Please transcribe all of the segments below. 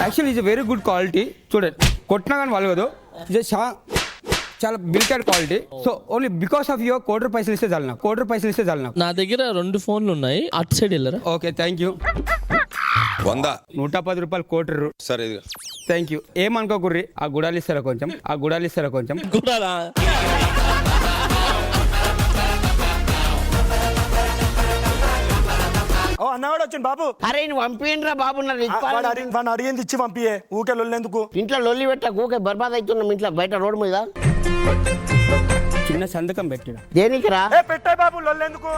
Actually is very good quality. చూడండి కొట్టినా కానీ వలగదు. చాలా built quality. So only because of your ₹1,00,000 ఇస్తే చాలు నాకు. ₹1,00,000 నా దగ్గర 2 ఫోన్లు ఉన్నాయి, అటు సైడ్ వెళ్ళరా. Okay thank you. 100 ₹110 కోటి. సరే ఇదిగో. Thank you. ఏమనుకోకుర్రి, ఆ గుడాలు ఇస్తారా కొంచెం. గుడాలా? ఓ అన్నవాడు వచ్చింది బాబు. అరే నువ్వు పంపియండిరా బాబు. వాడు అడిగింది ఇచ్చి పంపియే. ఊకే లొల్లేందుకు? ఇంట్లో లొల్లి పెట్ట ఊకే బర్బాద్ అవుతున్నాం ఇంట్లో బయట రోడ్డు మీద. చిన్న సంతకం పెట్టిరా. దేనికిరా? పెట్టాయి బాబు, లొల్లేందుకు?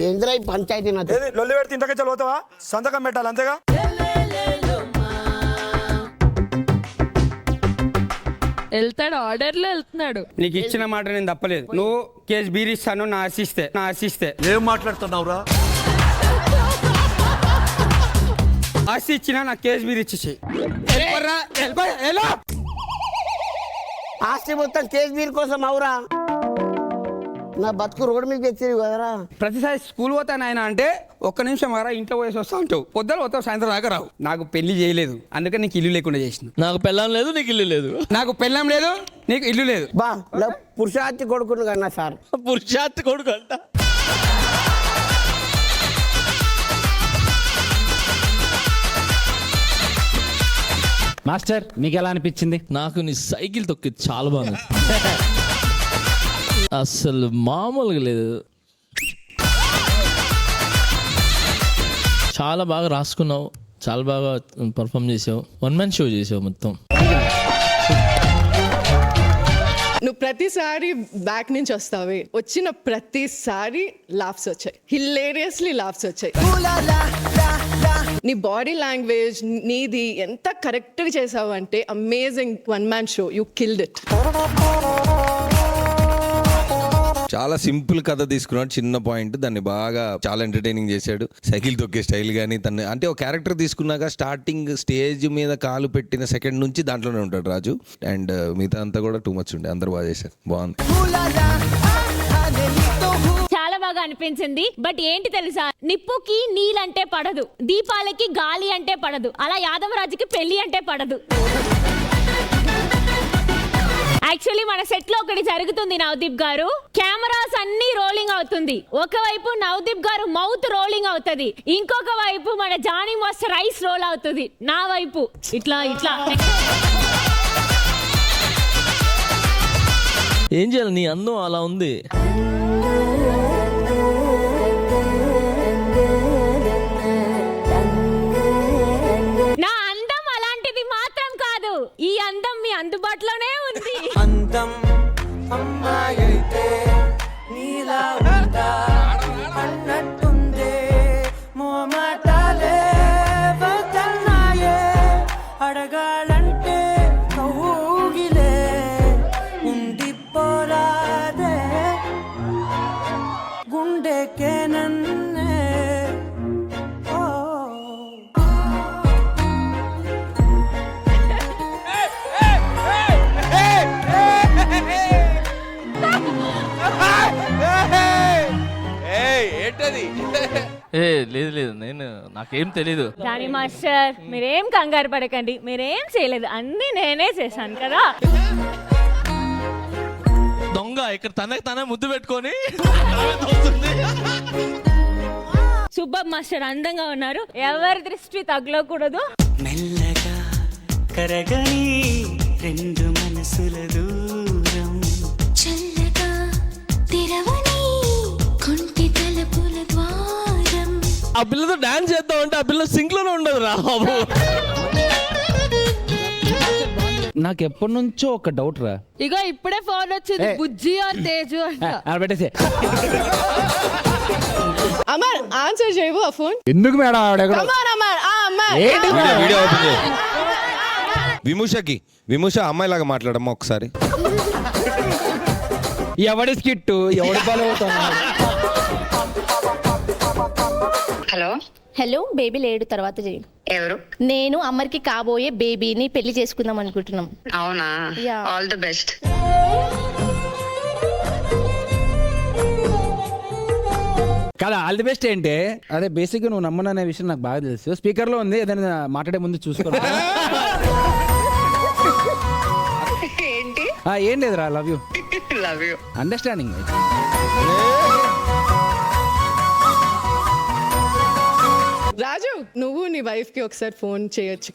ఏంద్రా ఈ పంచాయతీ? లొల్లి పెడితే ఇంతకే చదువుతావా? సంతకం పెట్టాలి అంతేగా. వెళ్తాడు, ఆర్డర్ లో వెళ్తున్నాడు. నీకు ఇచ్చిన మాట నేను తప్పలేదు. నువ్వు కేసు బీర్ ఇస్తాను నా ఆశిస్తే. ఏం మాట్లాడుతున్నావురా? ఆస్తి ఇచ్చినా నా కేసు బీర్ ఇచ్చేసి. ఆస్తి మొత్తం కేసు బీర్ కోసం అవురా? నా బతుకు రోడ్డు మీద తెచ్చేది కదరా. ప్రతిసారి స్కూల్ పోతాను ఆయన అంటే ఒక్క నిమిషం వారా ఇంట్లో పోయేసి వస్తా ఉంటావు. పొద్దున పోతావు, సాయంత్రం దాకా రావు. నాకు పెళ్లి చేయలేదు, అందుకని నీకు ఇల్లు లేకుండా చేసిన. నాకు పెళ్ళం లేదు, నీకు ఇల్లు లేదు. నాకు పెళ్ళం లేదు, నీకు ఇల్లు లేదు. బా పురుషార్థి కొడుకును కన్నా సార్. పురుషార్థి కొడుకు అంట. మాస్టర్ మీకు ఎలా అనిపించింది? నాకు నీ సైకిల్ తొక్కింది చాలా బాగుంది. అసలు మామూలుగా లేదు. చాలా బాగా రాసుకున్నావు, చాలా బాగా పర్ఫామ్ చేసావు. 1 man షో చేసావు మొత్తం. నువ్వు ప్రతిసారి బ్యాక్ నుంచి వస్తావే, వచ్చిన ప్రతిసారి లాఫ్స్ వచ్చాయి, హిలేరియస్లీ లాఫ్స్ వచ్చాయి. నీ బాడీ లాంగ్వేజ్ నీది ఎంత కరెక్ట్గా చేసావు అంటే amazing. 1 man show, you killed it. చాలా సింపుల్ కథ తీసుకున్నాడు, చిన్న పాయింట్, దాన్ని బాగా చాలా ఎంటర్టైనింగ్ చేశాడు. సైకిల్ తొక్కే స్టైల్ కానీ తను అంటే ఒక క్యారెక్టర్ తీసుకున్నాక స్టార్టింగ్ స్టేజ్ మీద కాలు పెట్టిన సెకండ్ నుంచి దాంట్లోనే ఉంటాడు రాజు. అండ్ మిగతా అంతా కూడా టూ మచ్ ఉండే, అందరూ బాగా చేశారు, బాగుంది. చాలా బాగా అనిపించింది. బట్ ఏంటి తెలుసా, నిప్పుకి నీళ్ళంటే పడదు, దీపాలకి గాలి అంటే పడదు, అలా యాదవరాజుకి పెళ్లి అంటే పడదు. యాక్చువల్లీ మన సెట్ లో ఒకటి జరుగుతుంది నవదీప్ గారు. కెమెరాస్ అన్ని రోలింగ్ అవుతుంది. ఒకవైపు నవదీప్ గారు మౌత్ రోలింగ్ అవుతుంది, ఇంకొక వైపు మన జానీ మాస్టర్ రైస్ రోల్ అవుతుంది. నా వైపు ఇట్లా ఏం చేయాలి, నీ అందం అలా ఉంది. నా అందం అలాంటిది మాత్రం కాదు, ఈ అందం మీ అందుబాటులోనే ఉంది. అందం అమ్మాయి అయితే నీలా ఉంటా అన్నట్టుందే, మోమాటాలే వదన్నాయే, అడగాలంటే కౌగిలే ఉండిపోరాదే, గుండెకే నన్నే. లేదు నాకేం తెలీదు. జానీ మాస్టర్ మీరేం కంగారు పడకండి, మీరేం చేయలేదు, అన్ని నేనే చేశాను కదా. దొంగ ఇక్కడ తనే ముద్దు పెట్టుకొని. సుబ్బబ్ మాస్టర్ అందంగా ఉన్నారు, ఎవరి దృష్టి తగలకూడదు. మెల్లగా కరగని 2 మనసుల దూరం, చల్లగా తెరవని కుంటి తలుపుల ద్వారం. ఆ పిల్లతో డాన్స్ చేద్దాం అంటే ఆ పిల్ల సింక్ లోనే ఉండదు రా బాబు. నాకు ఎప్పటి నుంచో ఒక డౌట్ రా. ఇగో ఇప్పుడే ఫోన్ వచ్చింది, బుజ్జి ఆర్ తేజు అంట. పెట్టేసి అమర్ ఆన్సర్ చేయవు ఆ ఫోన్. ఎందుకు మేడం? వీడియో ఓపెన్ చేయి. విమూష అమ్మాయిలాగా మాట్లాడమ్మా ఒకసారి. ఎవడి స్కిట్ ఎవడి బలవుతున్నాడు. హలో బేబీ లేడు, తర్వాత చేయి. ఎవరు? నేను అమ్మర్కి కాబోయే బేబీని పెళ్లి చేసుకుందాం అనుకుంటున్నాం. అవునా? All the best. కాదు ఆల్ ది బెస్ట్ ఏంటి అదే బేసిక్గా నువ్వు నమ్మననే విషయం నాకు బాగా తెలుసు. స్పీకర్లో ఉంది, ఏదైనా మాట్లాడే ముందు చూసుకో. ఏంటి ఏం లేదురా, love you. Love you. Understanding. Raju నువ్వు నీ వైఫ్ కి ఒకసారి ఫోన్ చేయొచ్చు.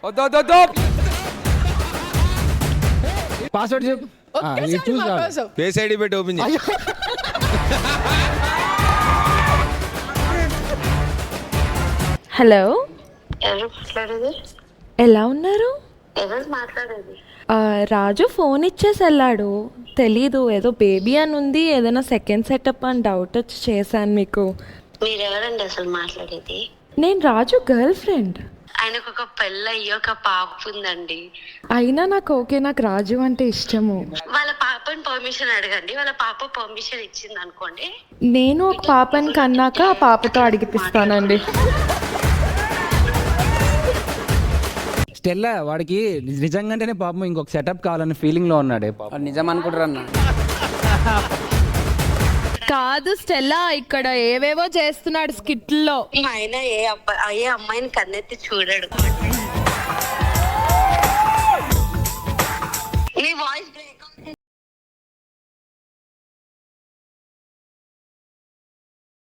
పాస్వర్డ్ చెప్పు. ఇది ఒక్కసారి మా చూసి కోసం. ఫేస్ ఐడి పెట్టి ఓపెన్ చేయి. హలో, ఎవరు మాట్లాడేది? ఎలా ఉన్నారు? ఎవరు మాట్లాడేది? రాజు ఫోన్ ఇచ్చేసి వెళ్ళాడు. తెలీదు, ఏదో బేబీ అని ఉంది, ఏదైనా సెకండ్ సెటప్ అని డౌట్ వచ్చి చేశాను మీకు. మీరెవరండి అసలు మాట్లాడేది? నేను రాజు గర్ల్ ఫ్రెండ్. ఆయనకు ఒక పెళ్ళి అయ్యి ఒక పాప ఉందండి. అయినా నాకు ఓకే, నాకు రాజు అంటే ఇష్టము. వాళ్ళ పాపని పర్మిషన్ అడగండి. వాళ్ళ పాప పర్మిషన్ ఇచ్చింది అనుకోండి. నేను ఒక పాపని కన్నాక ఆ పాపతో అడిగిపిస్తానండి. స్టెల్లా వాడికి నిజంగానే పాపం ఇంకొక సెటప్ కావాలని ఫీలింగ్ లో ఉన్నాడే పాపం. నిజం అనుకుంటారు అన్న. కాదు స్టెల్లా, ఇక్కడ ఏవేవో చేస్తున్నాడు స్కిట్లో. ఆయన ఏ అమ్మాయిని కన్నెత్తి చూడడు.